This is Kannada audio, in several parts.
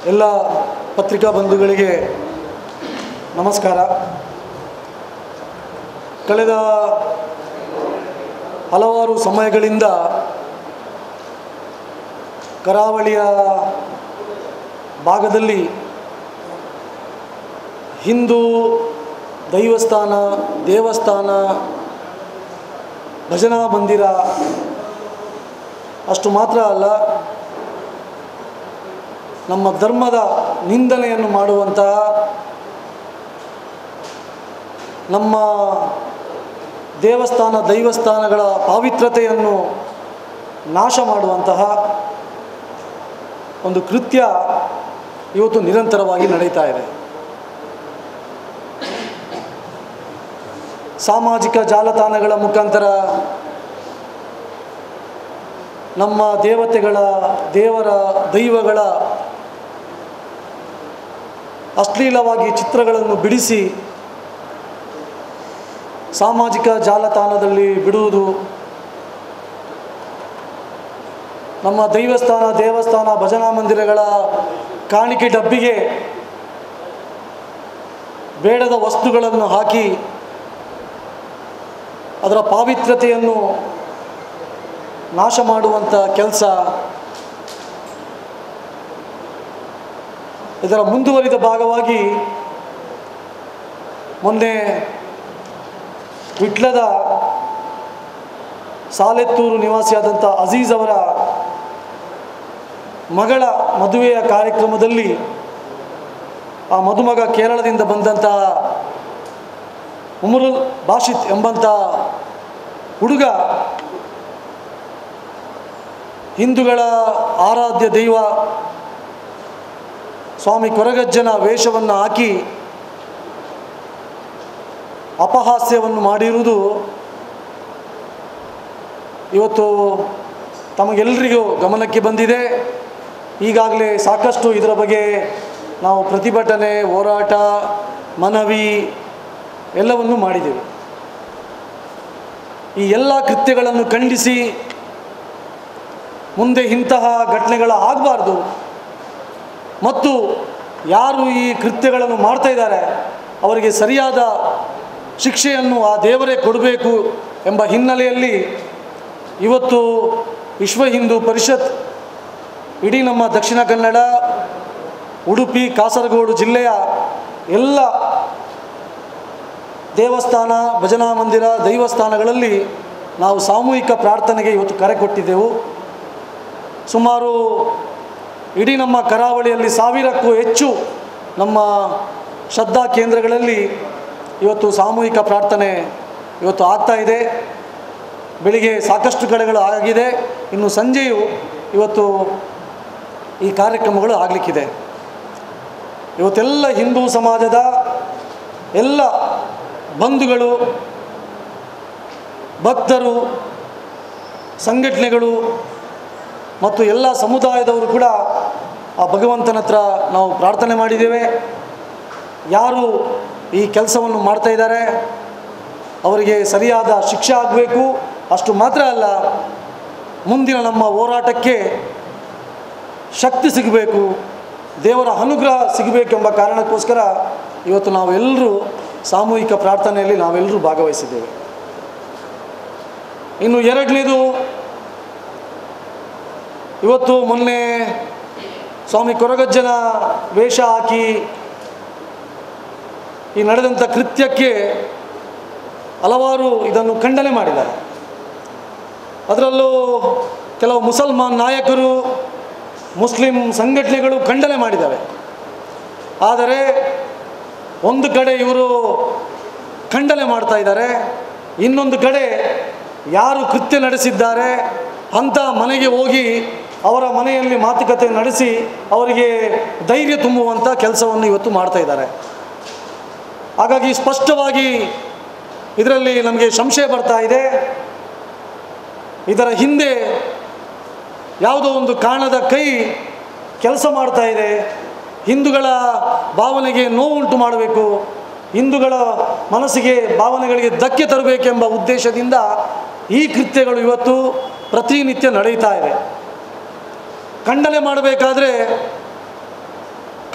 ಎಲ್ಲ ಪತ್ರಿಕಾ ಬಂಧುಗಳಿಗೆ ನಮಸ್ಕಾರ. ಕಳೆದ ಹಲವಾರು ಸಮಯಗಳಿಂದ ಕರಾವಳಿಯ ಭಾಗದಲ್ಲಿ ಹಿಂದೂ ದೇವಸ್ಥಾನ ಭಜನಾ ಮಂದಿರ ಅಷ್ಟು ಮಾತ್ರ ಅಲ್ಲ, ನಮ್ಮ ಧರ್ಮದ ನಿಂದನೆಯನ್ನು ಮಾಡುವಂತಹ, ನಮ್ಮ ದೈವಸ್ಥಾನಗಳ ಪಾವಿತ್ರತೆಯನ್ನು ನಾಶ ಮಾಡುವಂತಹ ಒಂದು ಕೃತ್ಯ ಇವತ್ತು ನಿರಂತರವಾಗಿ ನಡೀತಾ ಇದೆ. ಸಾಮಾಜಿಕ ಜಾಲತಾಣಗಳ ಮುಖಾಂತರ ನಮ್ಮ ದೈವಗಳ ಅಶ್ಲೀಲವಾಗಿ ಚಿತ್ರಗಳನ್ನು ಬಿಡಿಸಿ ಸಾಮಾಜಿಕ ಜಾಲತಾಣದಲ್ಲಿ ಬಿಡುವುದು, ನಮ್ಮ ದೇವಸ್ಥಾನ ಭಜನಾ ಮಂದಿರಗಳ ಕಾಣಿಕೆ ಡಬ್ಬಿಗೆ ಬೇಡದ ವಸ್ತುಗಳನ್ನು ಹಾಕಿ ಅದರ ಪಾವಿತ್ರತೆಯನ್ನು ನಾಶ ಮಾಡುವಂಥ ಕೆಲಸ, ಇದರ ಮುಂದುವರಿದ ಭಾಗವಾಗಿ ಮೊನ್ನೆ ವಿಟ್ಲದ ಸಾಲೆತ್ತೂರು ನಿವಾಸಿಯಾದಂಥ ಅಜೀಜ್ ಅವರ ಮಗಳ ಮದುವೆಯ ಕಾರ್ಯಕ್ರಮದಲ್ಲಿ ಆ ಮದುಮಗ ಕೇರಳದಿಂದ ಬಂದಂತಹ ಉಮರುಲ್ ಬಾಷಿತ್ ಎಂಬಂಥ ಹುಡುಗ ಹಿಂದೂಗಳ ಆರಾಧ್ಯ ದೈವ ಸ್ವಾಮಿ ಕೊರಗಜ್ಜನ ವೇಷವನ್ನು ಹಾಕಿ ಅಪಹಾಸ್ಯವನ್ನು ಮಾಡಿರುವುದು ಇವತ್ತು ತಮಗೆಲ್ಲರಿಗೂ ಗಮನಕ್ಕೆ ಬಂದಿದೆ. ಈಗಾಗಲೇ ಸಾಕಷ್ಟು ಇದರ ಬಗ್ಗೆ ನಾವು ಪ್ರತಿಭಟನೆ, ಹೋರಾಟ, ಮನವಿ ಎಲ್ಲವನ್ನೂ ಮಾಡಿದ್ದೇವೆ. ಈ ಎಲ್ಲ ಕೃತ್ಯಗಳನ್ನು ಖಂಡಿಸಿ ಮುಂದೆ ಇಂತಹ ಘಟನೆಗಳು ಆಗಬಾರ್ದು ಮತ್ತು ಯಾರು ಈ ಕೃತ್ಯಗಳನ್ನು ಮಾಡ್ತಾ ಇದ್ದಾರೆ ಅವರಿಗೆ ಸರಿಯಾದ ಶಿಕ್ಷೆಯನ್ನು ಆ ದೇವರೇ ಕೊಡಬೇಕು ಎಂಬ ಹಿನ್ನೆಲೆಯಲ್ಲಿ ಇವತ್ತು ವಿಶ್ವ ಹಿಂದೂ ಪರಿಷತ್ ಇಡೀ ನಮ್ಮ ದಕ್ಷಿಣ ಕನ್ನಡ, ಉಡುಪಿ, ಕಾಸರಗೋಡು ಜಿಲ್ಲೆಯ ಎಲ್ಲ ದೇವಸ್ಥಾನ, ಭಜನಾ ಮಂದಿರ, ದೈವಸ್ಥಾನಗಳಲ್ಲಿ ನಾವು ಸಾಮೂಹಿಕ ಪ್ರಾರ್ಥನೆಗೆ ಇವತ್ತು ಕರೆ ಕೊಟ್ಟಿದ್ದೆವು. ಸುಮಾರು ಇಡೀ ನಮ್ಮ ಕರಾವಳಿಯಲ್ಲಿ 1000ಕ್ಕೂ ಹೆಚ್ಚು ನಮ್ಮ ಶ್ರದ್ಧಾ ಕೇಂದ್ರಗಳಲ್ಲಿ ಇವತ್ತು ಸಾಮೂಹಿಕ ಪ್ರಾರ್ಥನೆ ಇವತ್ತು ಆಗ್ತಾ ಇದೆ. ಬೆಳಿಗ್ಗೆ ಸಾಕಷ್ಟು ಕಡೆಗಳು ಆಗಿದೆ, ಇನ್ನು ಸಂಜೆಯೂ ಇವತ್ತು ಈ ಕಾರ್ಯಕ್ರಮಗಳು ಆಗಲಿಕ್ಕಿದೆ. ಇವತ್ತೆಲ್ಲ ಹಿಂದೂ ಸಮಾಜದ ಎಲ್ಲ ಬಂಧುಗಳು, ಭಕ್ತರು, ಸಂಘಟನೆಗಳು ಮತ್ತು ಎಲ್ಲ ಸಮುದಾಯದವರು ಕೂಡ ಆ ಭಗವಂತನ ಹತ್ರ ನಾವು ಪ್ರಾರ್ಥನೆ ಮಾಡಿದ್ದೇವೆ. ಯಾರು ಈ ಕೆಲಸವನ್ನು ಮಾಡ್ತಾ ಇದ್ದಾರೆ ಅವರಿಗೆ ಸರಿಯಾದ ಶಿಕ್ಷೆ ಆಗಬೇಕು. ಅಷ್ಟು ಮಾತ್ರ ಅಲ್ಲ, ಮುಂದಿನ ನಮ್ಮ ಹೋರಾಟಕ್ಕೆ ಶಕ್ತಿ ಸಿಗಬೇಕು, ದೇವರ ಅನುಗ್ರಹ ಸಿಗಬೇಕೆಂಬ ಕಾರಣಕ್ಕೋಸ್ಕರ ಇವತ್ತು ನಾವೆಲ್ಲರೂ ಸಾಮೂಹಿಕ ಪ್ರಾರ್ಥನೆಯಲ್ಲಿ ನಾವೆಲ್ಲರೂ ಭಾಗವಹಿಸಿದ್ದೇವೆ. ಇನ್ನು ಎರಡನೇದು, ಇವತ್ತು ಮೊನ್ನೆ ಸ್ವಾಮಿ ಕೊರಗಜ್ಜನ ವೇಷ ಹಾಕಿ ಈ ನಡೆದಂಥ ಕೃತ್ಯಕ್ಕೆ ಹಲವಾರು ಇದನ್ನು ಖಂಡನೆ ಮಾಡಿದ್ದಾರೆ. ಅದರಲ್ಲೂ ಕೆಲವು ಮುಸಲ್ಮಾನ್ ನಾಯಕರು, ಮುಸ್ಲಿಂ ಸಂಘಟನೆಗಳು ಖಂಡನೆ ಮಾಡಿದ್ದಾವೆ. ಆದರೆ ಒಂದು ಕಡೆ ಇವರು ಖಂಡನೆ ಮಾಡ್ತಾ ಇದ್ದಾರೆ, ಇನ್ನೊಂದು ಕಡೆ ಯಾರು ಕೃತ್ಯ ನಡೆಸಿದ್ದಾರೆ ಅಂಥ ಮನೆಗೆ ಹೋಗಿ ಅವರ ಮನೆಯಲ್ಲಿ ಮಾತುಕತೆ ನಡೆಸಿ ಅವರಿಗೆ ಧೈರ್ಯ ತುಂಬುವಂಥ ಕೆಲಸವನ್ನು ಇವತ್ತು ಮಾಡ್ತಾ ಇದ್ದಾರೆ. ಹಾಗಾಗಿ ಸ್ಪಷ್ಟವಾಗಿ ಇದರಲ್ಲಿ ನಮಗೆ ಸಂಶಯ ಬರ್ತಾ ಇದೆ, ಇದರ ಹಿಂದೆ ಯಾವುದೋ ಒಂದು ಕಾಣದ ಕೈ ಕೆಲಸ ಮಾಡ್ತಾ ಇದೆ. ಹಿಂದೂಗಳ ಭಾವನೆಗೆ ನೋವುಂಟು ಮಾಡಬೇಕು, ಹಿಂದೂಗಳ ಮನಸ್ಸಿಗೆ ಭಾವನೆಗಳಿಗೆ ಧಕ್ಕೆ ತರಬೇಕೆಂಬ ಉದ್ದೇಶದಿಂದ ಈ ಕೃತ್ಯಗಳು ಇವತ್ತು ಪ್ರತಿನಿತ್ಯ ನಡೀತಾ ಇದೆ. ಖಂಡನೆ ಮಾಡಬೇಕಾದ್ರೆ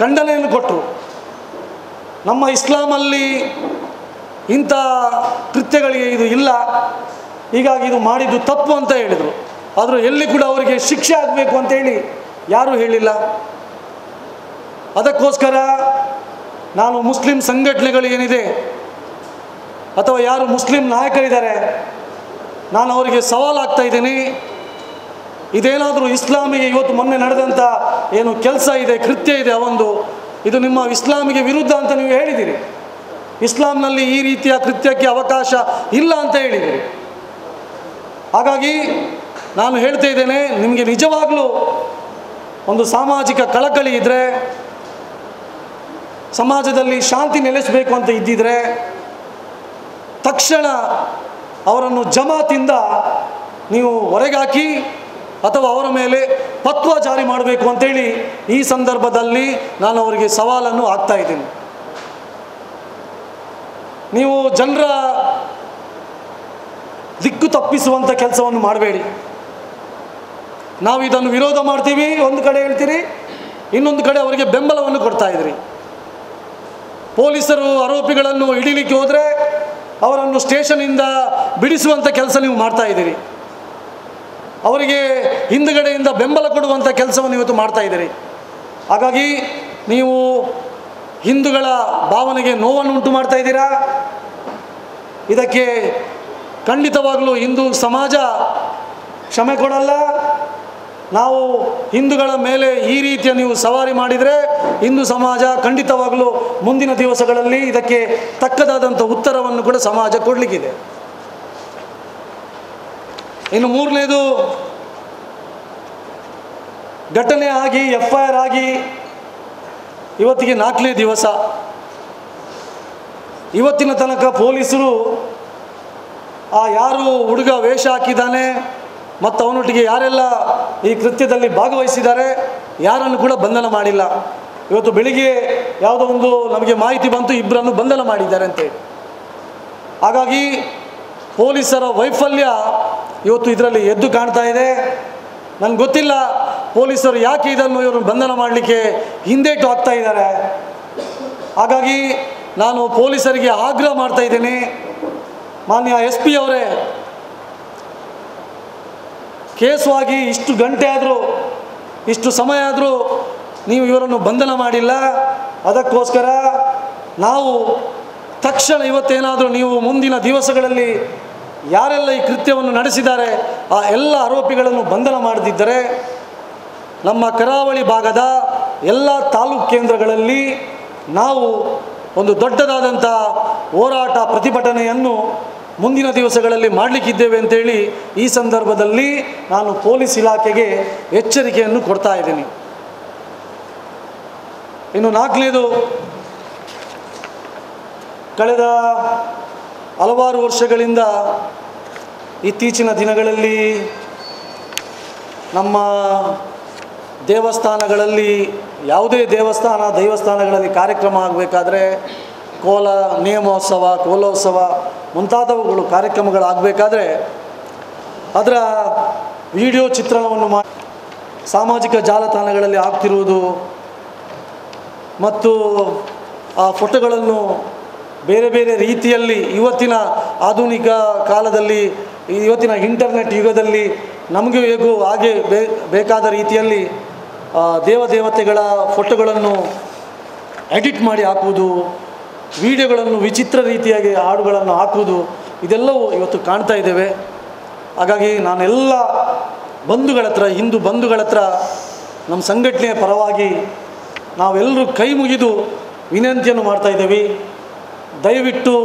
ಖಂಡನೆಯನ್ನು ಕೊಟ್ಟರು. ನಮ್ಮ ಇಸ್ಲಾಮಲ್ಲಿ ಇಂಥ ಕೃತ್ಯಗಳಿಗೆ ಇದು ಇಲ್ಲ, ಹೀಗಾಗಿ ಇದು ಮಾಡಿದ್ದು ತಪ್ಪು ಅಂತ ಹೇಳಿದರು. ಆದರೂ ಎಲ್ಲಿ ಕೂಡ ಅವರಿಗೆ ಶಿಕ್ಷೆ ಆಗಬೇಕು ಅಂತೇಳಿ ಯಾರೂ ಹೇಳಿಲ್ಲ. ಅದಕ್ಕೋಸ್ಕರ ನಾನು ಮುಸ್ಲಿಂ ಸಂಘಟನೆಗಳೇನಿದೆ ಅಥವಾ ಯಾರು ಮುಸ್ಲಿಂ ನಾಯಕರಿದ್ದಾರೆ, ನಾನು ಅವರಿಗೆ ಸವಾಲಾಗ್ತಾ ಇದ್ದೀನಿ. ಇದೇನಾದರೂ ಇಸ್ಲಾಮಿಗೆ ಇವತ್ತು ಮೊನ್ನೆ ನಡೆದಂಥ ಏನು ಕೆಲಸ ಇದೆ, ಕೃತ್ಯ ಇದೆ, ಇದು ನಿಮ್ಮ ಇಸ್ಲಾಮಿಗೆ ವಿರುದ್ಧ ಅಂತ ನೀವು ಹೇಳಿದ್ದೀರಿ. ಇಸ್ಲಾಂನಲ್ಲಿ ಈ ರೀತಿಯ ಕೃತ್ಯಕ್ಕೆ ಅವಕಾಶ ಇಲ್ಲ ಅಂತ ಹೇಳಿದ್ದೀರಿ. ಹಾಗಾಗಿ ನಾನು ಹೇಳ್ತಾ ಇದ್ದೇನೆ, ನಿಮಗೆ ನಿಜವಾಗಲೂ ಒಂದು ಸಾಮಾಜಿಕ ಕಳಕಳಿ ಇದ್ದರೆ, ಸಮಾಜದಲ್ಲಿ ಶಾಂತಿ ನೆಲೆಸಬೇಕು ಅಂತ ಇದ್ದಿದ್ರೆ ತಕ್ಷಣ ಅವರನ್ನು ಜಮಾತಿಂದ ನೀವು ಹೊರಗಾಕಿ ಅಥವಾ ಅವರ ಮೇಲೆ ಫತ್ವಾ ಜಾರಿ ಮಾಡಬೇಕು ಅಂತೇಳಿ ಈ ಸಂದರ್ಭದಲ್ಲಿ ನಾನು ಅವರಿಗೆ ಸವಾಲನ್ನು ಹಾಕ್ತಾ ಇದ್ದೀನಿ. ನೀವು ಜನರ ದಿಕ್ಕು ತಪ್ಪಿಸುವಂಥ ಕೆಲಸವನ್ನು ಮಾಡಬೇಡಿ. ನಾವು ಇದನ್ನು ವಿರೋಧ ಮಾಡ್ತೀವಿ ಒಂದು ಕಡೆ ಹೇಳ್ತೀರಿ, ಇನ್ನೊಂದು ಕಡೆ ಅವರಿಗೆ ಬೆಂಬಲವನ್ನು ಕೊಡ್ತಾ ಇದ್ದೀರಿ. ಪೊಲೀಸರು ಆರೋಪಿಗಳನ್ನು ಹಿಡಿಲಿಕ್ಕೆ ಹೋದರೆ ಅವರನ್ನು ಸ್ಟೇಷನಿಂದ ಬಿಡಿಸುವಂಥ ಕೆಲಸ ನೀವು ಮಾಡ್ತಾ ಇದ್ದೀರಿ. ಅವರಿಗೆ ಹಿಂದುಗಡೆಯಿಂದ ಬೆಂಬಲ ಕೊಡುವಂಥ ಕೆಲಸವನ್ನು ಇವತ್ತು ಮಾಡ್ತಾ ಇದ್ದೀರಿ. ಹಾಗಾಗಿ ನೀವು ಹಿಂದೂಗಳ ಭಾವನೆಗೆ ನೋವನ್ನು ಉಂಟು ಮಾಡ್ತಾ ಇದ್ದೀರಾ. ಇದಕ್ಕೆ ಖಂಡಿತವಾಗಲೂ ಹಿಂದೂ ಸಮಾಜ ಕ್ಷಮೆ ಕೊಡಲ್ಲ. ನಾವು ಹಿಂದೂಗಳ ಮೇಲೆ ಈ ರೀತಿಯ ನೀವು ಸವಾರಿ ಮಾಡಿದರೆ ಹಿಂದೂ ಸಮಾಜ ಖಂಡಿತವಾಗಲೂ ಮುಂದಿನ ದಿವಸಗಳಲ್ಲಿ ಇದಕ್ಕೆ ತಕ್ಕದಾದಂಥ ಉತ್ತರವನ್ನು ಕೂಡ ಸಮಾಜ ಕೊಡಲಿಕ್ಕಿದೆ. ಇನ್ನು ಮೂರನೇದು, ಘಟನೆ ಆಗಿ FIR ಆಗಿ ಇವತ್ತಿಗೆ 4ನೇ ದಿವಸ. ಇವತ್ತಿನ ತನಕ ಪೊಲೀಸರು ಯಾರು ಹುಡುಗ ವೇಷ ಹಾಕಿದ್ದಾನೆ ಮತ್ತು ಅವನೊಟ್ಟಿಗೆ ಯಾರೆಲ್ಲ ಈ ಕೃತ್ಯದಲ್ಲಿ ಭಾಗವಹಿಸಿದ್ದಾರೆ ಯಾರನ್ನು ಕೂಡ ಬಂಧನ ಮಾಡಿಲ್ಲ. ಇವತ್ತು ಬೆಳಿಗ್ಗೆ ಯಾವುದೋ ಒಂದು ನಮಗೆ ಮಾಹಿತಿ ಬಂತು, ಇಬ್ಬರನ್ನು ಬಂಧನ ಮಾಡಿದ್ದಾರೆ ಅಂತೇಳಿ. ಹಾಗಾಗಿ ಪೊಲೀಸರ ವೈಫಲ್ಯ ಇವತ್ತು ಇದರಲ್ಲಿ ಎದ್ದು ಕಾಣ್ತಾ ಇದೆ. ನನಗೆ ಗೊತ್ತಿಲ್ಲ ಪೊಲೀಸರು ಯಾಕೆ ಇವರು ಬಂಧನ ಮಾಡಲಿಕ್ಕೆ ಹಿಂದೇಟು ಹಾಕ್ತಾ ಇದ್ದಾರೆ. ಹಾಗಾಗಿ ನಾನು ಪೊಲೀಸರಿಗೆ ಆಗ್ರಹ ಮಾಡ್ತಾ ಇದ್ದೀನಿ, ಮಾನ್ಯ SP ಅವರೇ, ಕೇಸುವಾಗಿ ಇಷ್ಟು ಗಂಟೆ ಆದರೂ ಇಷ್ಟು ಸಮಯ ಆದರೂ ನೀವು ಇವರನ್ನು ಬಂಧನ ಮಾಡಿಲ್ಲ. ಅದಕ್ಕೋಸ್ಕರ ನಾವು ತಕ್ಷಣ ಇವತ್ತೇನಾದರೂ ನೀವು ಮುಂದಿನ ದಿವಸಗಳಲ್ಲಿ ಯಾರೆಲ್ಲ ಈ ಕೃತ್ಯವನ್ನು ನಡೆಸಿದ್ದಾರೆ ಆ ಎಲ್ಲ ಆರೋಪಿಗಳನ್ನು ಬಂಧನ ಮಾಡದಿದ್ದರೆ ನಮ್ಮ ಕರಾವಳಿ ಭಾಗದ ಎಲ್ಲ ತಾಲೂಕು ಕೇಂದ್ರಗಳಲ್ಲಿ ನಾವು ಒಂದು ದೊಡ್ಡದಾದಂಥ ಹೋರಾಟ ಪ್ರತಿಭಟನೆಯನ್ನು ಮುಂದಿನ ದಿವಸಗಳಲ್ಲಿ ಮಾಡಲಿಕ್ಕಿದ್ದೇವೆ ಅಂತೇಳಿ ಈ ಸಂದರ್ಭದಲ್ಲಿ ನಾನು ಪೊಲೀಸ್ ಇಲಾಖೆಗೆ ಎಚ್ಚರಿಕೆಯನ್ನು ಕೊಡ್ತಾ ಇದ್ದೀನಿ. ಇನ್ನು 4ನೇದು, ಕಳೆದ ಹಲವಾರು ವರ್ಷಗಳಿಂದ ಇತ್ತೀಚಿನ ದಿನಗಳಲ್ಲಿ ನಮ್ಮ ದೇವಸ್ಥಾನಗಳಲ್ಲಿ ಯಾವುದೇ ದೈವಸ್ಥಾನಗಳಲ್ಲಿ ಕಾರ್ಯಕ್ರಮ ಆಗಬೇಕಾದ್ರೆ ನೇಮೋತ್ಸವ, ಕೋಲೋತ್ಸವ ಮುಂತಾದವುಗಳು ಕಾರ್ಯಕ್ರಮಗಳಾಗಬೇಕಾದ್ರೆ ಅದರ ವಿಡಿಯೋ ಚಿತ್ರಣವನ್ನು ಮಾಡಿ ಸಾಮಾಜಿಕ ಜಾಲತಾಣಗಳಲ್ಲಿ ಹಾಕ್ತಿರುವುದು ಮತ್ತು ಆ ಫೋಟೋಗಳನ್ನು ಬೇರೆ ಬೇರೆ ರೀತಿಯಲ್ಲಿ ಇವತ್ತಿನ ಆಧುನಿಕ ಕಾಲದಲ್ಲಿ, ಇವತ್ತಿನ ಇಂಟರ್ನೆಟ್ ಯುಗದಲ್ಲಿ ನಮಗೆ ಹೇಗೂ ಹಾಗೆ ಬೇಕಾದ ರೀತಿಯಲ್ಲಿ ದೇವತೆಗಳ ಫೋಟೋಗಳನ್ನು ಎಡಿಟ್ ಮಾಡಿ ಹಾಕುವುದು, ವಿಡಿಯೋಗಳನ್ನು ವಿಚಿತ್ರ ರೀತಿಯಾಗಿ ಹಾಡುಗಳನ್ನು ಹಾಕುವುದು, ಇದೆಲ್ಲವೂ ಇವತ್ತು ಕಾಣ್ತಾ ಇದ್ದೇವೆ. ಹಾಗಾಗಿ ನಾನೆಲ್ಲ ಬಂಧುಗಳ ಹತ್ರ, ಹಿಂದೂ ಬಂಧುಗಳ ಹತ್ರ ನಮ್ಮ ಸಂಘಟನೆಯ ಪರವಾಗಿ ನಾವೆಲ್ಲರೂ ಕೈ ಮುಗಿದು ವಿನಂತಿಯನ್ನು ಮಾಡ್ತಾಯಿದ್ದೇವೆ. ದಯವಿಟ್ಟು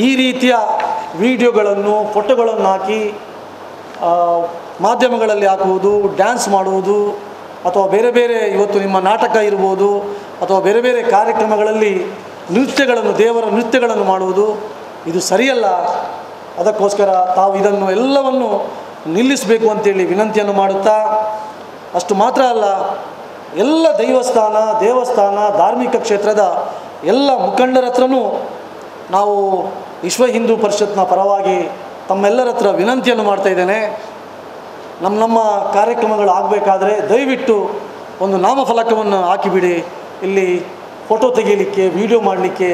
ಈ ರೀತಿಯ ವಿಡಿಯೋಗಳನ್ನು ಫೋಟೋಗಳನ್ನು ಹಾಕಿ ಮಾಧ್ಯಮಗಳಲ್ಲಿ ಹಾಕುವುದು, ಡ್ಯಾನ್ಸ್ ಮಾಡುವುದು ಅಥವಾ ಬೇರೆ ಬೇರೆ ಇವತ್ತು ನಿಮ್ಮ ನಾಟಕ ಇರ್ಬೋದು ಅಥವಾ ಬೇರೆ ಬೇರೆ ಕಾರ್ಯಕ್ರಮಗಳಲ್ಲಿ ದೇವರ ನೃತ್ಯಗಳನ್ನು ಮಾಡುವುದು ಇದು ಸರಿಯಲ್ಲ. ಅದಕ್ಕೋಸ್ಕರ ತಾವು ಇದನ್ನು ಎಲ್ಲವನ್ನು ನಿಲ್ಲಿಸಬೇಕು ಅಂತೇಳಿ ವಿನಂತಿಯನ್ನು ಮಾಡುತ್ತಾ, ಅಷ್ಟು ಮಾತ್ರ ಅಲ್ಲ, ಎಲ್ಲ ದೇವಸ್ಥಾನ ಧಾರ್ಮಿಕ ಕ್ಷೇತ್ರದ ಎಲ್ಲ ಮುಖಂಡರ ಹತ್ರನೂ ನಾವು ವಿಶ್ವ ಹಿಂದೂ ಪರಿಷತ್ನ ಪರವಾಗಿ ತಮ್ಮೆಲ್ಲರ ಹತ್ರ ವಿನಂತಿಯನ್ನು ಮಾಡ್ತಾ ಇದ್ದೇನೆ. ನಮ್ಮ ಕಾರ್ಯಕ್ರಮಗಳು ಆಗಬೇಕಾದ್ರೆ ದಯವಿಟ್ಟು ಒಂದು ನಾಮಫಲಕವನ್ನು ಹಾಕಿಬಿಡಿ, ಇಲ್ಲಿ ಫೋಟೋ ತೆಗೆಯಲಿಕ್ಕೆ ವಿಡಿಯೋ ಮಾಡಲಿಕ್ಕೆ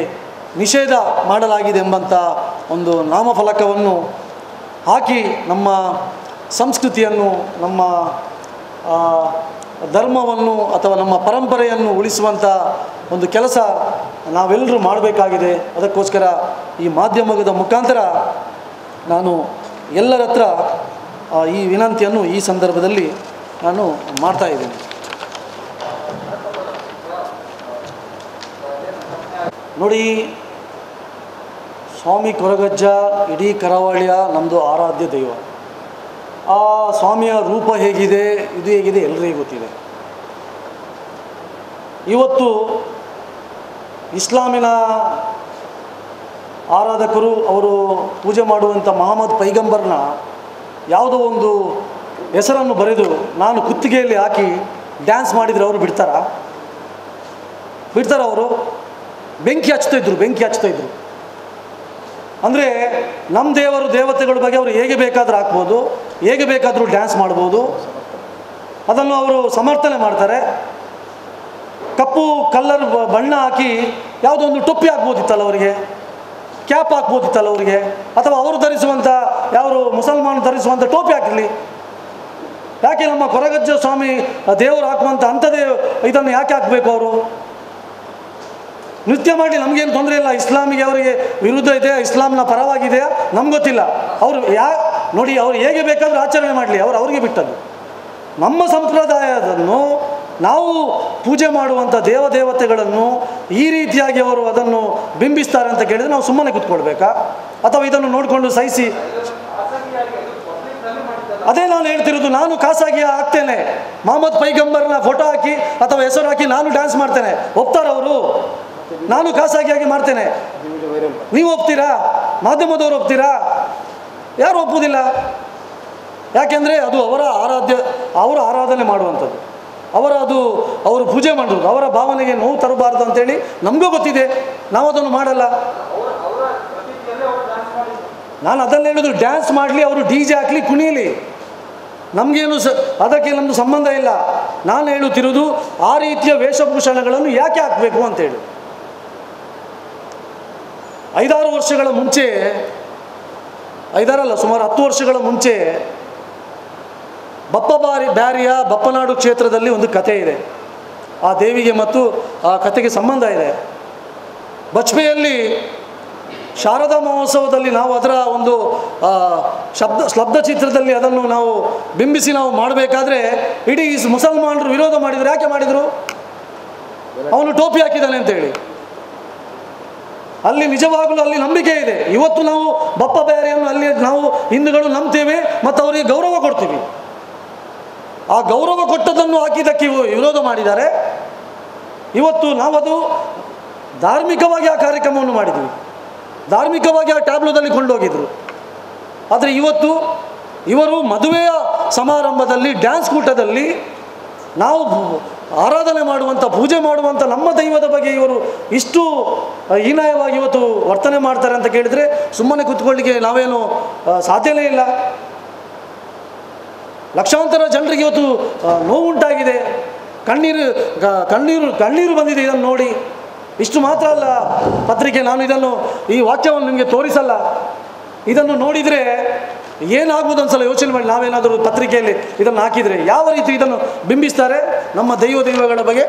ನಿಷೇಧ ಮಾಡಲಾಗಿದೆ ಎಂಬಂಥ ಒಂದು ನಾಮಫಲಕವನ್ನು ಹಾಕಿ ನಮ್ಮ ಸಂಸ್ಕೃತಿಯನ್ನು, ನಮ್ಮ ಧರ್ಮವನ್ನು ಅಥವಾ ನಮ್ಮ ಪರಂಪರೆಯನ್ನು ಉಳಿಸುವಂಥ ಒಂದು ಕೆಲಸ ನಾವೆಲ್ಲರೂ ಮಾಡಬೇಕಾಗಿದೆ. ಅದಕ್ಕೋಸ್ಕರ ಈ ಮಾಧ್ಯಮದ ಮುಖಾಂತರ ನಾನು ಎಲ್ಲರ ಹತ್ರ ಈ ವಿನಂತಿಯನ್ನು ಈ ಸಂದರ್ಭದಲ್ಲಿ ನಾನು ಮಾಡ್ತಾಯಿದ್ದೀನಿ. ನೋಡಿ, ಸ್ವಾಮಿ ಕೊರಗಜ್ಜ ಇಡೀ ಕರಾವಳಿಯ ನಮ್ಮದು ಆರಾಧ್ಯ ದೈವ. ಆ ಸ್ವಾಮಿಯ ರೂಪ ಹೇಗಿದೆ, ಇದು ಹೇಗಿದೆ ಎಲ್ಲರಿಗೂ ಗೊತ್ತಿದೆ. ಇವತ್ತು ಇಸ್ಲಾಮಿನ ಆರಾಧಕರು ಅವರು ಪೂಜೆ ಮಾಡುವಂಥ ಮಹಮ್ಮದ್ ಪೈಗಂಬರ್ನ ಯಾವುದೋ ಒಂದು ಹೆಸರನ್ನು ಬರೆದು ನಾನು ಕುತ್ತಿಗೆಯಲ್ಲಿ ಹಾಕಿ ಡ್ಯಾನ್ಸ್ ಮಾಡಿದರೆ ಅವರು ಬಿಡ್ತಾರ? ಅವರು ಬೆಂಕಿ ಹಚ್ತಾಯಿದ್ರು. ಅಂದರೆ ನಮ್ಮ ದೇವರು ದೇವತೆಗಳ ಬಗ್ಗೆ ಅವರು ಹೇಗೆ ಬೇಕಾದರೂ ಹಾಕ್ಬೋದು, ಹೇಗೆ ಬೇಕಾದರೂ ಡ್ಯಾನ್ಸ್ ಮಾಡ್ಬೋದು. ಅದನ್ನು ಅವರು ಸಮರ್ಥನೆ ಮಾಡ್ತಾರೆ. ಕಪ್ಪು ಕಲ್ಲರ್ ಬಣ್ಣ ಹಾಕಿ ಯಾವುದೋ ಒಂದು ಟೊಪ್ಪಿ ಹಾಕ್ಬೋದಿತ್ತಲ್ಲ ಅವರಿಗೆ, ಕ್ಯಾಪ್ ಹಾಕ್ಬೋದಿತ್ತಲ್ಲ ಅವರಿಗೆ, ಅಥವಾ ಅವರು ಧರಿಸುವಂಥ ಯಾರು ಮುಸಲ್ಮಾನ ಧರಿಸುವಂಥ ಟೋಪಿ ಹಾಕಿರಲಿ. ಯಾಕೆ ನಮ್ಮ ಕೊರಗಜ್ಜ ಸ್ವಾಮಿ ದೇವರು ಹಾಕುವಂಥ ಅಂಥದ್ದೇ ಇದನ್ನು ಯಾಕೆ ಹಾಕಬೇಕು? ಅವರು ನೃತ್ಯ ಮಾಡಿ ನಮಗೇನು ತೊಂದರೆ ಇಲ್ಲ. ಇಸ್ಲಾಮಿಗೆ ಅವರಿಗೆ ವಿರುದ್ಧ ಇದೆ, ಇಸ್ಲಾಂನ ಪರವಾಗಿದೆಯಾ ನಮ್ಗೆ ಗೊತ್ತಿಲ್ಲ. ಅವರು ನೋಡಿ, ಅವ್ರು ಹೇಗೆ ಬೇಕಾದರೂ ಆಚರಣೆ ಮಾಡಲಿ, ಅವ್ರಿಗೆ ಬಿಟ್ಟದ್ದು. ನಮ್ಮ ಸಂಪ್ರದಾಯವನ್ನು ನಾವು ಪೂಜೆ ಮಾಡುವಂಥ ದೇವತೆಗಳನ್ನು ಈ ರೀತಿಯಾಗಿ ಅವರು ಅದನ್ನು ಬಿಂಬಿಸ್ತಾರೆ ಅಂತ ಕೇಳಿದರೆ ನಾವು ಸುಮ್ಮನೆ ಕೂತ್ಕೊಳ್ಬೇಕಾ? ಅಥವಾ ಇದನ್ನು ನೋಡಿಕೊಂಡು ಸಹಿಸಿ? ಅದೇ ನಾನು ಹೇಳ್ತಿರೋದು. ನಾನು ಖಾಸಗಿ ಹಾಕ್ತೇನೆ, ಮಹಮ್ಮದ್ ಪೈಗಂಬರ್ನ ಫೋಟೋ ಹಾಕಿ ಅಥವಾ ಹೆಸರು ಹಾಕಿ ನಾನು ಡ್ಯಾನ್ಸ್ ಮಾಡ್ತೇನೆ, ಒಪ್ತಾರವರು? ನಾನು ಖಾಸಗಿಯಾಗಿ ಮಾಡ್ತೇನೆ, ನೀವು ಒಪ್ತೀರಾ? ಮಾಧ್ಯಮದವರು ಒಪ್ತೀರಾ? ಯಾರು ಒಪ್ಪುವುದಿಲ್ಲ. ಯಾಕೆಂದರೆ ಅದು ಅವರ ಆರಾಧನೆ ಮಾಡುವಂಥದ್ದು, ಅವರು ಪೂಜೆ ಮಾಡೋದು, ಅವರ ಭಾವನೆಗೆ ನೋವು ತರಬಾರ್ದು ಅಂತೇಳಿ ನಮಗೂ ಗೊತ್ತಿದೆ. ನಾವು ಅದನ್ನು ಮಾಡಲ್ಲ. ನಾನು ಅದನ್ನು ಹೇಳೋದು, ಡ್ಯಾನ್ಸ್ ಮಾಡಲಿ, ಅವರು DJ ಹಾಕಲಿ, ಕುಣಿಯಲಿ, ನಮಗೇನು ಅದಕ್ಕೆ ನಮ್ಮದು ಸಂಬಂಧ ಇಲ್ಲ. ನಾನು ಹೇಳುತ್ತಿರೋದು ಆ ರೀತಿಯ ವೇಷಭೂಷಣಗಳನ್ನು ಯಾಕೆ ಹಾಕಬೇಕು ಅಂತೇಳಿ. 5-6 ವರ್ಷಗಳ ಮುಂಚೆ, 5 ಅಲ್ಲ ಸುಮಾರು 10 ವರ್ಷಗಳ ಮುಂಚೆ ಬ್ಯಾರಿಯ ಬಪ್ಪನಾಡು ಕ್ಷೇತ್ರದಲ್ಲಿ ಒಂದು ಕಥೆ ಇದೆ. ಆ ದೇವಿಗೆ ಮತ್ತು ಆ ಕಥೆಗೆ ಸಂಬಂಧ ಇದೆ. ಬಚ್ಪೆಯಲ್ಲಿ ಶಾರದಾ ಮಹೋತ್ಸವದಲ್ಲಿ ನಾವು ಅದರ ಒಂದು ಸ್ತಬ್ಧ ಚಿತ್ರದಲ್ಲಿ ಅದನ್ನು ನಾವು ಬಿಂಬಿಸಿ ನಾವು ಮಾಡಬೇಕಾದ್ರೆ ಇಡೀ ಮುಸಲ್ಮಾನರು ವಿರೋಧ ಮಾಡಿದರು. ಯಾಕೆ ಮಾಡಿದರು? ಅವನು ಟೋಪಿ ಹಾಕಿದ್ದಾನೆ ಅಂತೇಳಿ. ಅಲ್ಲಿ ನಿಜವಾಗಲೂ ಅಲ್ಲಿ ನಂಬಿಕೆ ಇದೆ. ಇವತ್ತು ನಾವು ಬಪ್ಪ ಬ್ಯಾರಿಯನ್ನು ಅಲ್ಲಿ ನಾವು ಹಿಂದೂಗಳು ನಂಬ್ತೇವೆ ಮತ್ತು ಅವರಿಗೆ ಗೌರವ ಕೊಡ್ತೀವಿ. ಆ ಗೌರವ ಕೊಟ್ಟದನ್ನು ಹಾಕಿದ್ದಕ್ಕೆ ವಿರೋಧ ಮಾಡಿದ್ದಾರೆ. ಇವತ್ತು ನಾವದು ಧಾರ್ಮಿಕವಾಗಿ ಆ ಕಾರ್ಯಕ್ರಮವನ್ನು ಮಾಡಿದ್ವಿ, ಧಾರ್ಮಿಕವಾಗಿ ಆ ಟ್ಯಾಬ್ಲೋದಲ್ಲಿ ಕೊಂಡೋಗಿದ್ರು. ಆದರೆ ಇವತ್ತು ಇವರು ಮದುವೆಯ ಸಮಾರಂಭದಲ್ಲಿ, ಡ್ಯಾನ್ಸ್ ಕೂಟದಲ್ಲಿ ನಾವು ಆರಾಧನೆ ಮಾಡುವಂಥ, ಪೂಜೆ ಮಾಡುವಂಥ ನಮ್ಮ ದೈವದ ಬಗ್ಗೆ ಇವರು ಇಷ್ಟು ಹೀನಾಯವಾಗಿ ಇವತ್ತು ವರ್ತನೆ ಮಾಡ್ತಾರೆ ಅಂತ ಕೇಳಿದರೆ ಸುಮ್ಮನೆ ಕೂತ್ಕೊಳ್ಳಿಕ್ಕೆ ನಾವೇನು ಸಾಧ್ಯವೇ ಇಲ್ಲ. ಲಕ್ಷಾಂತರ ಜನರಿಗೆ ಇವತ್ತು ನೋವುಂಟಾಗಿದೆ, ಕಣ್ಣೀರು ಬಂದಿದೆ ಇದನ್ನು ನೋಡಿ. ಇಷ್ಟು ಮಾತ್ರ ಅಲ್ಲ, ಪತ್ರಿಕೆ, ನಾನು ಈ ವಾಕ್ಯವನ್ನು ನಿಮಗೆ ತೋರಿಸಲ್ಲ. ಇದನ್ನು ನೋಡಿದರೆ ಏನಾಗ್ಬೋದು ಅನ್ಸಲ್ಲ, ಯೋಚನೆ ಮಾಡಿ. ನಾವೇನಾದರೂ ಪತ್ರಿಕೆಯಲ್ಲಿ ಇದನ್ನು ಹಾಕಿದರೆ ಯಾವ ರೀತಿ ಇದನ್ನು ಬಿಂಬಿಸ್ತಾರೆ ನಮ್ಮ ದೈವಗಳ ಬಗ್ಗೆ.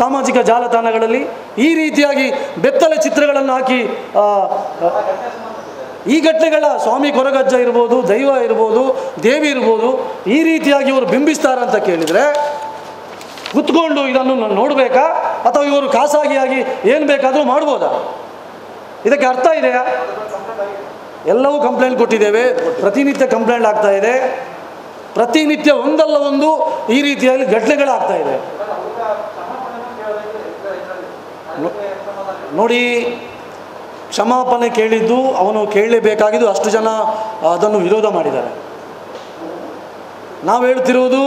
ಸಾಮಾಜಿಕ ಜಾಲತಾಣಗಳಲ್ಲಿ ಈ ರೀತಿಯಾಗಿ ಬೆತ್ತಲೆ ಚಿತ್ರಗಳನ್ನು ಹಾಕಿ ಈ ಘಟನೆಗಳ ಸ್ವಾಮಿ ಕೊರಗಜ್ಜ ಇರ್ಬೋದು, ದೈವ ಇರ್ಬೋದು, ದೇವಿ ಇರ್ಬೋದು, ಈ ರೀತಿಯಾಗಿ ಇವರು ಬಿಂಬಿಸ್ತಾರೆ ಅಂತ ಕೇಳಿದರೆ ಕುತ್ಕೊಂಡು ಇದನ್ನು ನೋಡಬೇಕಾ? ಅಥವಾ ಇವರು ಖಾಸಗಿಯಾಗಿ ಏನು ಬೇಕಾದರೂ ಮಾಡ್ಬೋದಾ? ಇದಕ್ಕೆ ಅರ್ಥ ಇದೆಯಾ? ಎಲ್ಲವೂ ಕಂಪ್ಲೇಂಟ್ ಕೊಟ್ಟಿದ್ದೇವೆ. ಪ್ರತಿನಿತ್ಯ ಕಂಪ್ಲೇಂಟ್ ಆಗ್ತಾ ಇದೆ. ಪ್ರತಿನಿತ್ಯ ಒಂದಲ್ಲ ಒಂದು ಈ ರೀತಿಯಾಗಿ ಘಟನೆಗಳಾಗ್ತಾ ಇದೆ. ನೋಡಿ, ಕ್ಷಮಾಪಣೆ ಕೇಳಿದ್ದು ಅವನು ಕೇಳಲೇಬೇಕಾಗಿದ್ದು, ಅಷ್ಟು ಜನ ಅದನ್ನು ವಿರೋಧ ಮಾಡಿದ್ದಾರೆ. ನಾವು ಹೇಳ್ತಿರುವುದು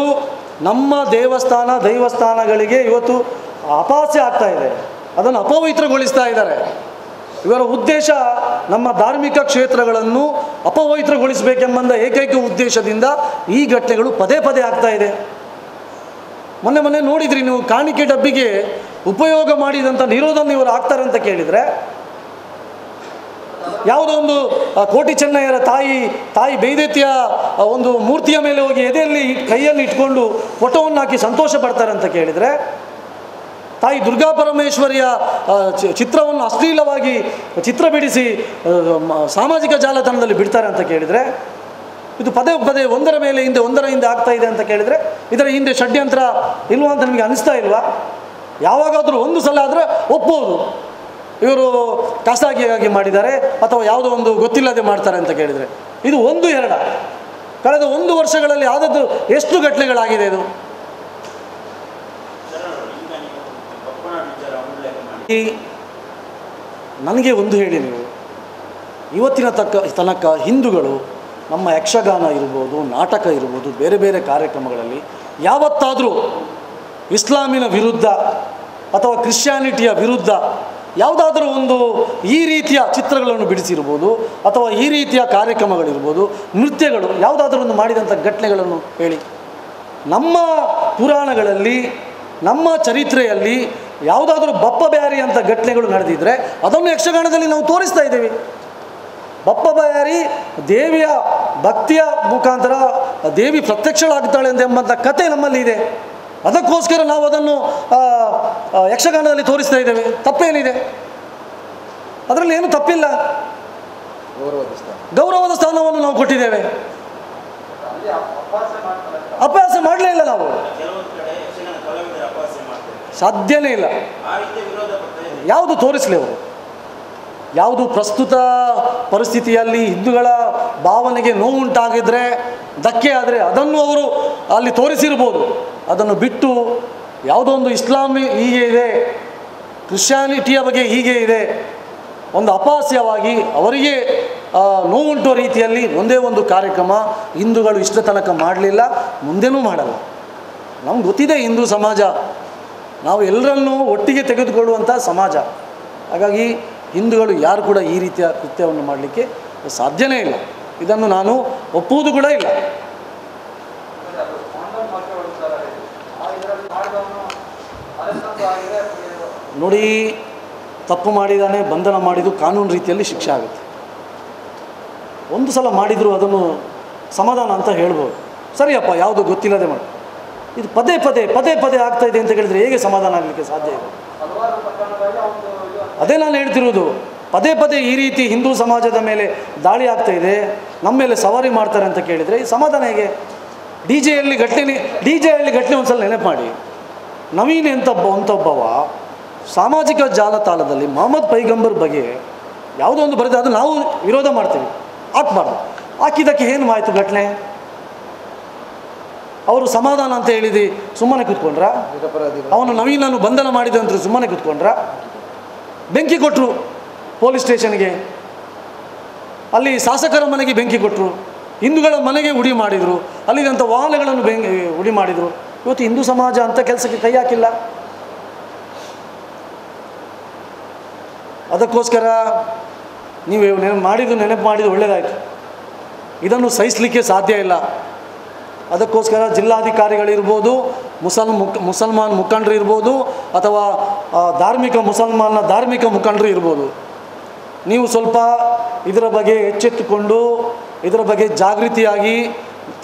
ನಮ್ಮ ದೈವಸ್ಥಾನಗಳಿಗೆ ಇವತ್ತು ಅಪಹಾಸ್ಯ ಆಗ್ತಾ ಇದೆ, ಅದನ್ನು ಅಪವಿತ್ರಗೊಳಿಸ್ತಾ ಇದ್ದಾರೆ. ಇವರ ಉದ್ದೇಶ ನಮ್ಮ ಧಾರ್ಮಿಕ ಕ್ಷೇತ್ರಗಳನ್ನು ಅಪವಿತ್ರಗೊಳಿಸಬೇಕೆಂಬ ಏಕೈಕ ಉದ್ದೇಶದಿಂದ ಈ ಘಟನೆಗಳು ಪದೇ ಆಗ್ತಾ ಇದೆ. ಮೊನ್ನೆ ನೋಡಿದ್ರಿ ನೀವು, ಕಾಣಿಕೆ ಡಬ್ಬಿಗೆ ಉಪಯೋಗ ಮಾಡಿದಂಥ ನೀರೋದನ್ನು ಇವರು ಹಾಕ್ತಾರೆ ಅಂತ ಕೇಳಿದರೆ, ಯಾವುದೋ ಒಂದು ಕೋಟಿ ಚೆನ್ನಯ್ಯರ ತಾಯಿ ಬೈದೆತ್ತಿಯ ಒಂದು ಮೂರ್ತಿಯ ಮೇಲೆ ಹೋಗಿ ಎದೆಯಲ್ಲಿ ಕೈಯಲ್ಲಿ ಇಟ್ಕೊಂಡು ಫೋಟೋವನ್ನು ಹಾಕಿ ಸಂತೋಷ ಪಡ್ತಾರೆ ಅಂತ ಕೇಳಿದರೆ, ತಾಯಿ ದುರ್ಗಾ ಪರಮೇಶ್ವರಿಯ ಚಿತ್ರವನ್ನು ಅಶ್ಲೀಲವಾಗಿ ಚಿತ್ರ ಬಿಡಿಸಿ ಸಾಮಾಜಿಕ ಜಾಲತಾಣದಲ್ಲಿ ಬಿಡ್ತಾರೆ ಅಂತ ಕೇಳಿದರೆ, ಇದು ಪದೇ ಪದೇ ಒಂದರ ಹಿಂದೆ ಆಗ್ತಾ ಇದೆ ಅಂತ ಕೇಳಿದರೆ, ಇದರ ಹಿಂದೆ ಷಡ್ಯಂತ್ರ ಇಲ್ವಾ ಅಂತ ನಿಮಗೆ ಅನಿಸ್ತಾ ಇಲ್ವಾ? ಯಾವಾಗಾದರೂ ಒಂದು ಸಲ ಆದರೆ ಒಪ್ಪೋದು, ಇವರು ಖಾಸಗಿಯಾಗಿ ಮಾಡಿದ್ದಾರೆ ಅಥವಾ ಯಾವುದೋ ಒಂದು ಗೊತ್ತಿಲ್ಲದೆ ಮಾಡ್ತಾರೆ ಅಂತ ಕೇಳಿದರೆ. ಇದು 1-2 ಕಳೆದ 1 ವರ್ಷಗಳಲ್ಲಿ ಆದದ್ದು ಎಷ್ಟು ಘಟನೆಗಳಾಗಿದೆ ಇದು. ನನಗೆ ಒಂದು ಹೇಳಿ ನೀವು, ಇವತ್ತಿನ ತನಕ ಹಿಂದೂಗಳು ನಮ್ಮ ಯಕ್ಷಗಾನ ಇರ್ಬೋದು, ನಾಟಕ ಇರ್ಬೋದು, ಬೇರೆ ಬೇರೆ ಕಾರ್ಯಕ್ರಮಗಳಲ್ಲಿ ಯಾವತ್ತಾದರೂ ಇಸ್ಲಾಮಿನ ವಿರುದ್ಧ ಅಥವಾ ಕ್ರಿಶ್ಚಿಯಾನಿಟಿಯ ವಿರುದ್ಧ ಯಾವುದಾದ್ರೂ ಒಂದು ಈ ರೀತಿಯ ಚಿತ್ರಗಳನ್ನು ಬಿಡಿಸಿರ್ಬೋದು ಅಥವಾ ಈ ರೀತಿಯ ಕಾರ್ಯಕ್ರಮಗಳಿರ್ಬೋದು, ನೃತ್ಯಗಳು ಯಾವುದಾದ್ರೂ ಒಂದು ಮಾಡಿದಂಥ ಘಟನೆಗಳನ್ನು ಹೇಳಿ. ನಮ್ಮ ಪುರಾಣಗಳಲ್ಲಿ, ನಮ್ಮ ಚರಿತ್ರೆಯಲ್ಲಿ ಯಾವುದಾದ್ರೂ ಬಪ್ಪ ಬ್ಯಾರಿ ಅಂತ ಘಟನೆಗಳು ನಡೆದಿದ್ದರೆ ಅದನ್ನು ಯಕ್ಷಗಾನದಲ್ಲಿ ನಾವು ತೋರಿಸ್ತಾ ಇದ್ದೇವೆ. ಬಪ್ಪ ಬ್ಯಾರಿ ದೇವಿಯ ಭಕ್ತಿಯ ಮುಖಾಂತರ ದೇವಿ ಪ್ರತ್ಯಕ್ಷಳಾಗ್ತಾಳೆ ಎಂಬಂಥ ಕತೆ ನಮ್ಮಲ್ಲಿ ಇದೆ. ಅದಕ್ಕೋಸ್ಕರ ನಾವು ಅದನ್ನು ಯಕ್ಷಗಾನದಲ್ಲಿ ತೋರಿಸ್ತಾ ಇದ್ದೇವೆ. ತಪ್ಪೇನಿದೆ? ಅದರಲ್ಲಿ ಏನು ತಪ್ಪಿಲ್ಲ. ಗೌರವದ ಸ್ಥಾನವನ್ನು ನಾವು ಕೊಟ್ಟಿದ್ದೇವೆ. ಅಪಹಾಸ್ಯ ಮಾಡಲೇ ಇಲ್ಲ ನಾವು, ಸಾಧ್ಯನೇ ಇಲ್ಲ. ಯಾವುದು ತೋರಿಸಲಿ ಅವರು? ಯಾವುದು ಪ್ರಸ್ತುತ ಪರಿಸ್ಥಿತಿಯಲ್ಲಿ ಹಿಂದೂಗಳ ಭಾವನೆಗೆ ನೋವುಂಟಾಗಿದ್ದರೆ, ಧಕ್ಕೆ ಆದರೆ ಅದನ್ನು ಅವರು ಅಲ್ಲಿ ತೋರಿಸಿರ್ಬೋದು. ಅದನ್ನು ಬಿಟ್ಟು ಯಾವುದೋ ಒಂದು ಇಸ್ಲಾಮಿ ಹೀಗೆ ಇದೆ, ಕ್ರಿಶ್ಚಿಯಾನಿಟಿಯ ಬಗ್ಗೆ ಹೀಗೆ ಇದೆ, ಒಂದು ಅಪಹಾಸ್ಯವಾಗಿ ಅವರಿಗೆ ನೋವುಂಟುವ ರೀತಿಯಲ್ಲಿ ಒಂದೇ ಒಂದು ಕಾರ್ಯಕ್ರಮ ಹಿಂದೂಗಳು ಇಷ್ಟ ತನಕ ಮಾಡಲಿಲ್ಲ, ಮುಂದೆನೂ ಮಾಡಲ್ಲ. ನಮ್ಗೆ ಗೊತ್ತಿದೆ ಹಿಂದೂ ಸಮಾಜ ನಾವು ಎಲ್ಲರನ್ನೂ ಒಟ್ಟಿಗೆ ತೆಗೆದುಕೊಳ್ಳುವಂಥ ಸಮಾಜ. ಹಾಗಾಗಿ ಹಿಂದೂಗಳು ಯಾರು ಕೂಡ ಈ ರೀತಿಯ ಕೃತ್ಯವನ್ನು ಮಾಡಲಿಕ್ಕೆ ಸಾಧ್ಯನೇ ಇಲ್ಲ. ಇದನ್ನು ನಾನು ಒಪ್ಪುವುದು ಕೂಡ ಇಲ್ಲ. ನೋಡಿ, ತಪ್ಪು ಮಾಡಿದಾನೆ, ಬಂಧನ ಮಾಡಿದ್ದು ಕಾನೂನು ರೀತಿಯಲ್ಲಿ ಶಿಕ್ಷೆ ಆಗುತ್ತೆ. ಒಂದು ಸಲ ಮಾಡಿದರೂ ಅದನ್ನು ಸಮಾಧಾನ ಅಂತ ಹೇಳ್ಬೋದು. ಸರಿಯಪ್ಪ, ಯಾವುದು ಗೊತ್ತಿಲ್ಲದೆ ಮಾಡಿ. ಇದು ಪದೇ ಪದೇ ಆಗ್ತಾ ಇದೆ ಅಂತ ಹೇಳಿದರೆ ಹೇಗೆ ಸಮಾಧಾನ ಆಗಲಿಕ್ಕೆ ಸಾಧ್ಯ ಇದೆ? ಅದೇ ನಾನು ಹೇಳ್ತಿರೋದು. ಪದೇ ಈ ರೀತಿ ಹಿಂದೂ ಸಮಾಜದ ಮೇಲೆ ದಾಳಿ ಆಗ್ತಾ ಇದೆ, ನಮ್ಮ ಮೇಲೆ ಸವಾರಿ ಮಾಡ್ತಾರೆ ಅಂತ ಕೇಳಿದರೆ ಈ ಸಮಾಧಾನ ಹೇಗೆ? ಡಿ ಜೆ ಹಳ್ಳಿ ಘಟನೆ ಒಂದು ಸಲ ನೆನಪು ಮಾಡಿ. ನವೀನ್ ಒಬ್ಬವ ಸಾಮಾಜಿಕ ಜಾಲತಾಣದಲ್ಲಿ ಮೊಹಮ್ಮದ್ ಪೈಗಂಬರ್ ಬಗ್ಗೆ ಯಾವುದೋ ಒಂದು ಬರೆದು ಅದು ನಾವು ವಿರೋಧ ಮಾಡ್ತೀವಿ, ಹಾಕ್ಬಾರ್ದು. ಹಾಕಿದ್ದಕ್ಕೆ ಏನು ಮಾಯಿತು ಘಟನೆ? ಅವರು ಸಮಾಧಾನ ಅಂತ ಹೇಳಿದ್ದು ಸುಮ್ಮನೆ ಕೂತ್ಕೊಂಡ್ರ? ಅವನು ನವೀನನ್ನು ಬಂಧನ ಮಾಡಿದಂತ ಸುಮ್ಮನೆ ಕೂತ್ಕೊಂಡ್ರ? ಬೆಂಕಿ ಕೊಟ್ಟರು ಪೊಲೀಸ್ ಸ್ಟೇಷನ್ಗೆ, ಅಲ್ಲಿ ಶಾಸಕರ ಮನೆಗೆ ಬೆಂಕಿ ಕೊಟ್ಟರು, ಹಿಂದೂಗಳ ಮನೆಗೆ ಉಡಿ ಮಾಡಿದರು, ಅಲ್ಲಿದ್ದಂಥ ವಾಹನಗಳನ್ನು ಉಡಿ ಮಾಡಿದರು. ಇವತ್ತು ಹಿಂದೂ ಸಮಾಜ ಅಂಥ ಕೆಲಸಕ್ಕೆ ಕೈ ಹಾಕಿಲ್ಲ. ಅದಕ್ಕೋಸ್ಕರ ನೀವು ನೆನಪು ಮಾಡಿದ್ದು ಒಳ್ಳೆಯದಾಯಿತು. ಇದನ್ನು ಸಹಿಸಲಿಕ್ಕೆ ಸಾಧ್ಯ ಇಲ್ಲ. ಅದಕ್ಕೋಸ್ಕರ ಜಿಲ್ಲಾಧಿಕಾರಿಗಳಿರ್ಬೋದು, ಮುಸಲ್ಮಾನ್ ಮುಖಂಡರು ಇರ್ಬೋದು, ಅಥವಾ ಧಾರ್ಮಿಕ ಮುಖಂಡರು ಇರ್ಬೋದು, ನೀವು ಸ್ವಲ್ಪ ಇದರ ಬಗ್ಗೆ ಎಚ್ಚೆತ್ತುಕೊಂಡು ಇದರ ಬಗ್ಗೆ ಜಾಗೃತಿಯಾಗಿ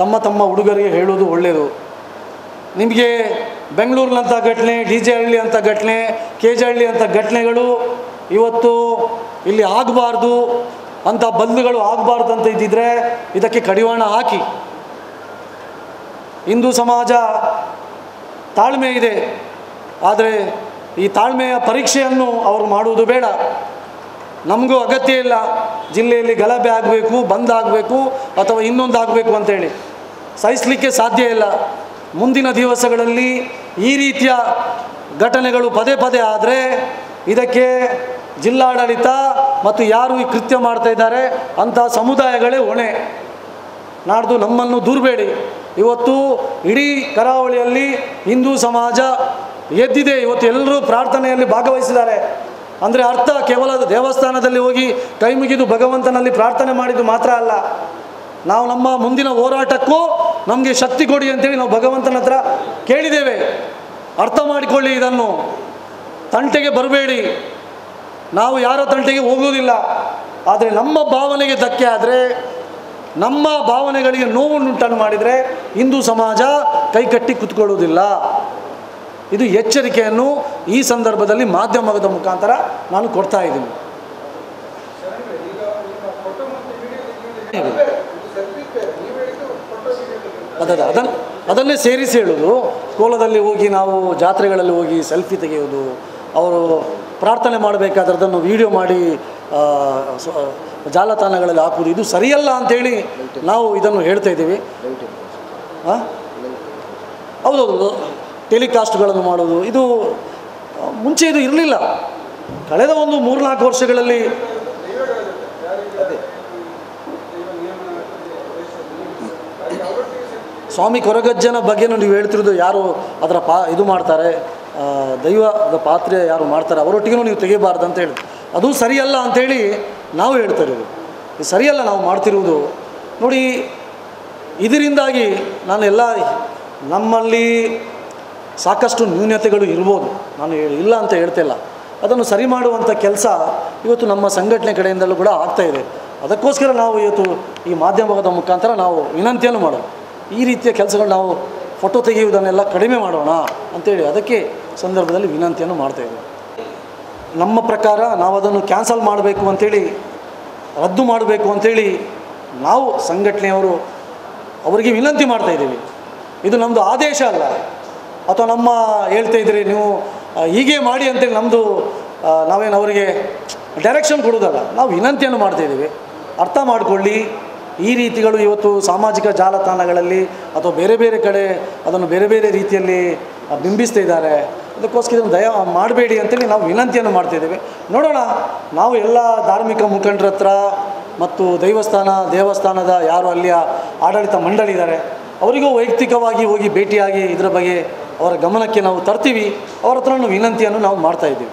ತಮ್ಮ ಹುಡುಗರಿಗೆ ಹೇಳೋದು ಒಳ್ಳೆಯದು. ನಿಮಗೆ ಬೆಂಗಳೂರಿನಂಥ ಘಟನೆ, ಡಿ ಜೆ ಹಳ್ಳಿ ಅಂಥ ಘಟನೆ, ಕೆ ಜೆ ಹಳ್ಳಿ ಅಂಥ ಘಟನೆಗಳು ಇವತ್ತು ಇಲ್ಲಿ ಆಗಬಾರ್ದು ಅಂಥ ಬಂಧುಗಳು ಆಗಬಾರ್ದು ಅಂತ ಇದ್ದಿದ್ರೆ ಇದಕ್ಕೆ ಕಡಿವಾಣ ಹಾಕಿ. ಹಿಂದೂ ಸಮಾಜ ತಾಳ್ಮೆ ಇದೆ, ಆದರೆ ಈ ತಾಳ್ಮೆಯ ಪರೀಕ್ಷೆಯನ್ನು ಅವರು ಮಾಡುವುದು ಬೇಡ. ನಮಗೂ ಅಗತ್ಯ ಇಲ್ಲ ಜಿಲ್ಲೆಯಲ್ಲಿ ಗಲಭೆ ಆಗಬೇಕು, ಬಂದ್ ಆಗಬೇಕು ಅಥವಾ ಇನ್ನೊಂದು ಆಗಬೇಕು ಅಂತೇಳಿ. ಸಹಿಸಲಿಕ್ಕೆ ಸಾಧ್ಯ ಇಲ್ಲ. ಮುಂದಿನ ದಿವಸಗಳಲ್ಲಿ ಈ ರೀತಿಯ ಘಟನೆಗಳು ಪದೇ ಆದರೆ ಇದಕ್ಕೆ ಜಿಲ್ಲಾಡಳಿತ ಮತ್ತು ಯಾರು ಈ ಕೃತ್ಯ ಮಾಡ್ತಾ ಇದ್ದಾರೆ ಅಂಥ ಸಮುದಾಯಗಳೇ ಹೊಣೆ. ನಾಡ್ದು ನಮ್ಮನ್ನು ದೂರಬೇಡಿ. ಇವತ್ತು ಇಡೀ ಕರಾವಳಿಯಲ್ಲಿ ಹಿಂದೂ ಸಮಾಜ ಎದ್ದಿದೆ. ಇವತ್ತು ಎಲ್ಲರೂ ಪ್ರಾರ್ಥನೆಯಲ್ಲಿ ಭಾಗವಹಿಸಿದ್ದಾರೆ. ಅಂದರೆ ಅರ್ಥ ಕೇವಲ ದೇವಸ್ಥಾನದಲ್ಲಿ ಹೋಗಿ ಕೈ ಮುಗಿದು ಭಗವಂತನಲ್ಲಿ ಪ್ರಾರ್ಥನೆ ಮಾಡಿದ್ದು ಮಾತ್ರ ಅಲ್ಲ. ನಾವು ನಮ್ಮ ಮುಂದಿನ ಹೋರಾಟಕ್ಕೂ ನಮಗೆ ಶಕ್ತಿ ಕೊಡಿ ಅಂತೇಳಿ ನಾವು ಭಗವಂತನ ಹತ್ರ ಕೇಳಿದ್ದೇವೆ. ಅರ್ಥ ಮಾಡಿಕೊಳ್ಳಿ, ಇದನ್ನು ತಂಟೆಗೆ ಬರಬೇಡಿ. ನಾವು ಯಾರ ತಂಟೆಗೆ ಹೋಗುವುದಿಲ್ಲ. ಆದರೆ ನಮ್ಮ ಭಾವನೆಗೆ ಧಕ್ಕೆ ಆದರೆ, ನಮ್ಮ ಭಾವನೆಗಳಿಗೆ ನೋವುಂಟನ್ನು ಮಾಡಿದರೆ ಹಿಂದೂ ಸಮಾಜ ಕೈಕಟ್ಟಿ ಕೂತ್ಕೊಳ್ಳುವುದಿಲ್ಲ. ಇದು ಎಚ್ಚರಿಕೆಯನ್ನು ಈ ಸಂದರ್ಭದಲ್ಲಿ ಮಾಧ್ಯಮದ ಮುಖಾಂತರ ನಾನು ಕೊಡ್ತಾ ಇದ್ದೀನಿ. ಅದನ್ನೇ ಸೇರಿಸಿ ಹೇಳೋದು. ಕೋಲದಲ್ಲಿ ಹೋಗಿ ನಾವು ಜಾತ್ರೆಗಳಲ್ಲಿ ಹೋಗಿ ಸೆಲ್ಫಿ ತೆಗೆಯೋದು, ಅವರು ಪ್ರಾರ್ಥನೆ ಮಾಡಬೇಕಾದ್ರದನ್ನು ವಿಡಿಯೋ ಮಾಡಿ ಜಾಲತಾಣಗಳಲ್ಲಿ ಹಾಕುವುದು, ಇದು ಸರಿಯಲ್ಲ ಅಂಥೇಳಿ ನಾವು ಇದನ್ನು ಹೇಳ್ತಾ ಇದ್ದೀವಿ. ಹೌದೌದು, ಟೆಲಿಕಾಸ್ಟ್ಗಳನ್ನು ಮಾಡೋದು ಇದು ಮುಂಚೆ ಇದು ಇರಲಿಲ್ಲ. ಕಳೆದ ಒಂದು 3-4 ವರ್ಷಗಳಲ್ಲಿ ಸ್ವಾಮಿ ಕೊರಗಜ್ಜನ ಬಗ್ಗೆನೂ ನೀವು ಹೇಳ್ತಿರೋದು, ಯಾರು ಅದರ ಇದು ಮಾಡ್ತಾರೆ, ದೈವದ ಪಾತ್ರೆ ಯಾರು ಮಾಡ್ತಾರೆ ಅವರೊಟ್ಟಿಗೂ ನೀವು ತೆಗಿಬಾರ್ದು ಅಂತ ಹೇಳಿ, ಅದು ಸರಿಯಲ್ಲ ಅಂಥೇಳಿ ನಾವು ಹೇಳ್ತಾ ಇರೋದು. ಇದು ಸರಿಯಲ್ಲ ನಾವು ಮಾಡ್ತಿರುವುದು. ನೋಡಿ, ಇದರಿಂದಾಗಿ ನಾನು ನಮ್ಮಲ್ಲಿ ಸಾಕಷ್ಟು ನ್ಯೂನತೆಗಳು ಇರ್ಬೋದು, ನಾನು ಇಲ್ಲ ಅಂತ ಹೇಳ್ತಿಲ್ಲ. ಅದನ್ನು ಸರಿ ಮಾಡುವಂಥ ಕೆಲಸ ಇವತ್ತು ನಮ್ಮ ಸಂಘಟನೆ ಕಡೆಯಿಂದಲೂ ಕೂಡ ಆಗ್ತಾಯಿದೆ. ಅದಕ್ಕೋಸ್ಕರ ನಾವು ಇವತ್ತು ಈ ಮಾಧ್ಯಮದ ಮುಖಾಂತರ ನಾವು ವಿನಂತಿಯನ್ನು ಮಾಡೋಣ, ಈ ರೀತಿಯ ಕೆಲಸಗಳು ನಾವು ಫೋಟೋ ತೆಗೆಯುವುದನ್ನೆಲ್ಲ ಕಡಿಮೆ ಮಾಡೋಣ ಅಂಥೇಳಿ ಅದಕ್ಕೆ ಸಂದರ್ಭದಲ್ಲಿ ವಿನಂತಿಯನ್ನು ಮಾಡ್ತಾಯಿದ್ದೀವಿ. ನಮ್ಮ ಪ್ರಕಾರ ನಾವು ಅದನ್ನು ಕ್ಯಾನ್ಸಲ್ ಮಾಡಬೇಕು ಅಂಥೇಳಿ, ರದ್ದು ಮಾಡಬೇಕು ಅಂಥೇಳಿ ನಾವು ಸಂಘಟನೆಯವರು ಅವರಿಗೆ ವಿನಂತಿ ಮಾಡ್ತಾಯಿದ್ದೀವಿ. ಇದು ನಮ್ಮದು ಆದೇಶ ಅಲ್ಲ, ಅಥವಾ ನಮ್ಮ ಹೇಳ್ತಾ ಇದ್ದೀರಿ ನೀವು ಹೀಗೆ ಮಾಡಿ ಅಂತೇಳಿ ನಮ್ಮದು ನಾವೇನು ಅವರಿಗೆ ಡೈರೆಕ್ಷನ್ ಕೊಡೋದಲ್ಲ. ನಾವು ವಿನಂತಿಯನ್ನು ಮಾಡ್ತಾಯಿದ್ದೀವಿ, ಅರ್ಥ ಮಾಡಿಕೊಳ್ಳಿ. ಈ ರೀತಿಗಳು ಇವತ್ತು ಸಾಮಾಜಿಕ ಜಾಲತಾಣಗಳಲ್ಲಿ ಅಥವಾ ಬೇರೆ ಬೇರೆ ಕಡೆ ಅದನ್ನು ಬೇರೆ ಬೇರೆ ರೀತಿಯಲ್ಲಿ ಬಿಂಬಿಸ್ತಾ ಇದ್ದಾರೆ. ಅದಕ್ಕೋಸ್ಕರ ಇದನ್ನು ದಯ ಮಾಡಬೇಡಿ ಅಂತೇಳಿ ನಾವು ವಿನಂತಿಯನ್ನು ಮಾಡ್ತಾಯಿದ್ದೇವೆ. ನೋಡೋಣ, ನಾವು ಎಲ್ಲ ಧಾರ್ಮಿಕ ಮುಖಂಡರ ಹತ್ರ ಮತ್ತು ದೇವಸ್ಥಾನದ ಯಾರು ಅಲ್ಲಿಯ ಆಡಳಿತ ಮಂಡಳಿ ಇದ್ದಾರೆ ಅವರಿಗೂ ವೈಯಕ್ತಿಕವಾಗಿ ಹೋಗಿ ಭೇಟಿಯಾಗಿ ಇದರ ಬಗ್ಗೆ ಅವರ ಗಮನಕ್ಕೆ ನಾವು ತರ್ತೀವಿ. ಅವರ ಹತ್ರ ವಿನಂತಿಯನ್ನು ನಾವು ಮಾಡ್ತಾಯಿದ್ದೀವಿ.